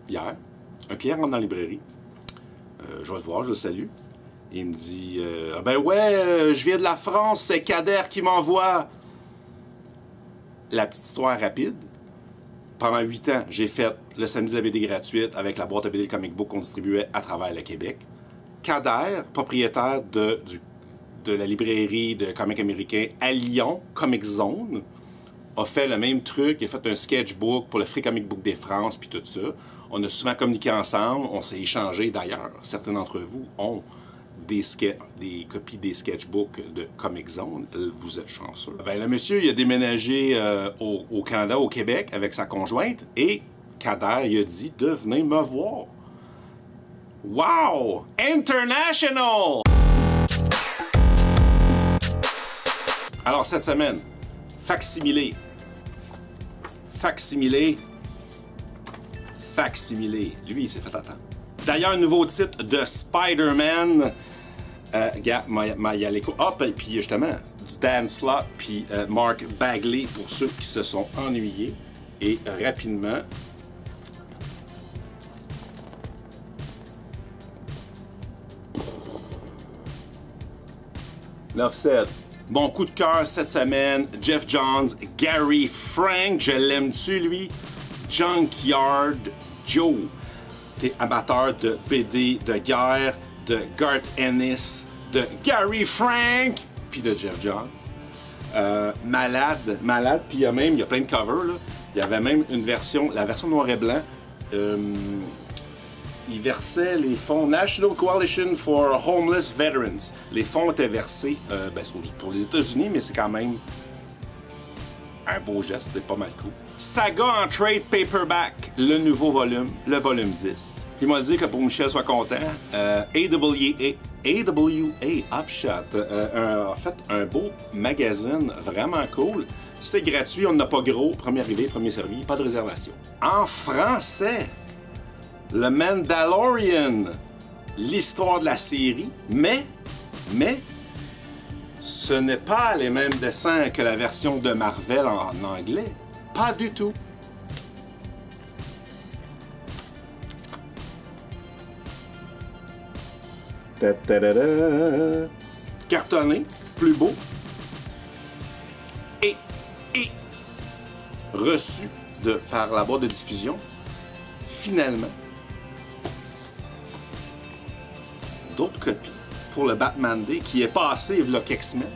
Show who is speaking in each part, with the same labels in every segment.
Speaker 1: hier. Un client rentre dans la librairie. Je vais le voir, je le salue. Il me dit ah ben ouais, je viens de la France, c'est Kader qui m'envoie. La petite histoire rapide. Pendant 8 ans, j'ai fait le samedi de la BD gratuite avec la boîte à BD le comic book qu'on distribuait à travers le Québec. Kader, propriétaire de la librairie de comics américains à Lyon, Comic Zone, a fait le même truc. Il a fait un sketchbook pour le Free Comic Book des France, puis tout ça. On a souvent communiqué ensemble, on s'est échangé d'ailleurs. Certains d'entre vous ont des copies des sketchbooks de Comic Zone. Vous êtes chanceux. Ben, le monsieur, il a déménagé au Canada, au Québec, avec sa conjointe, et Kader, il a dit de venir me voir. Wow! International! Alors, cette semaine, facsimilé. Facsimilé. Facsimilé. Lui, il s'est fait attendre. D'ailleurs, nouveau titre de Spider-Man. Puis justement, du Dan Slott puis Mark Bagley pour ceux qui se sont ennuyés. Et rapidement, l'offset. Mon coup de cœur cette semaine, Geoff Johns, Gary Frank, je l'aime-tu lui? Junkyard Joe. T'es amateur de BD de guerre, de Garth Ennis, de Gary Frank, puis de Geoff Johns. Malade, puis il y a plein de covers, là. Il y avait même une version, la version noir et blanc. Il versait les fonds National Coalition for Homeless Veterans. Les fonds étaient versés pour les États-Unis, mais c'est quand même un beau geste, c'était pas mal cool. Saga en trade paperback, le nouveau volume, le volume 10. Puis il m'a dit que pour Michel soit content, AWA Upshot, en fait, un beau magazine vraiment cool. C'est gratuit, on n'a pas gros, premier arrivé, premier servi, pas de réservation. En français, le Mandalorian, l'histoire de la série, mais, ce n'est pas les mêmes dessins que la version de Marvel en anglais. Pas du tout. Cartonné, plus beau. Et reçu par la boîte de diffusion, finalement, d'autres copies pour le Batman Day qui est passé il y a quelques semaines.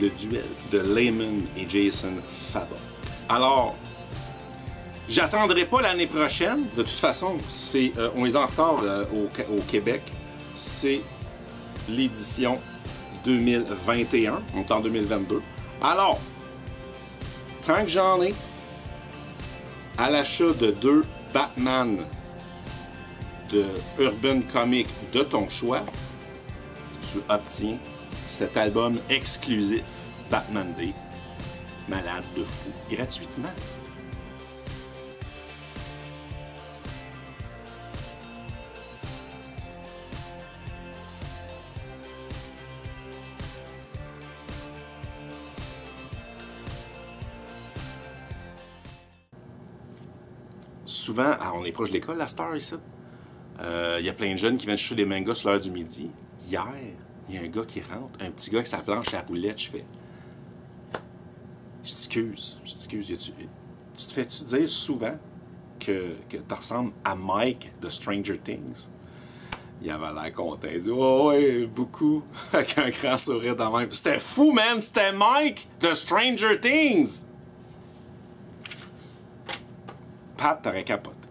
Speaker 1: Le duel de Layman et Jason Fabok. Alors, j'attendrai pas l'année prochaine. De toute façon, on est en retard au Québec. C'est l'édition 2021. On est en 2022. Alors, tant que j'en ai, à l'achat de 2 Batman de Urban Comics de ton choix, tu obtiens cet album exclusif Batman Day, malade de fou, gratuitement. Souvent, on est proche de l'école, la Star, ici. Il y a plein de jeunes qui viennent chercher des mangas sur l'heure du midi. Hier, il y a un gars qui rentre, un petit gars avec sa planche à roulettes, je fais. Je t'excuse. Tu te fais-tu dire souvent que tu ressembles à Mike de Stranger Things? Il avait l'air content. Il dit oh, ouais, beaucoup. Avec un grand sourire dans la main. C'était fou, man! C'était Mike de Stranger Things! Pat, t'aurais capoté.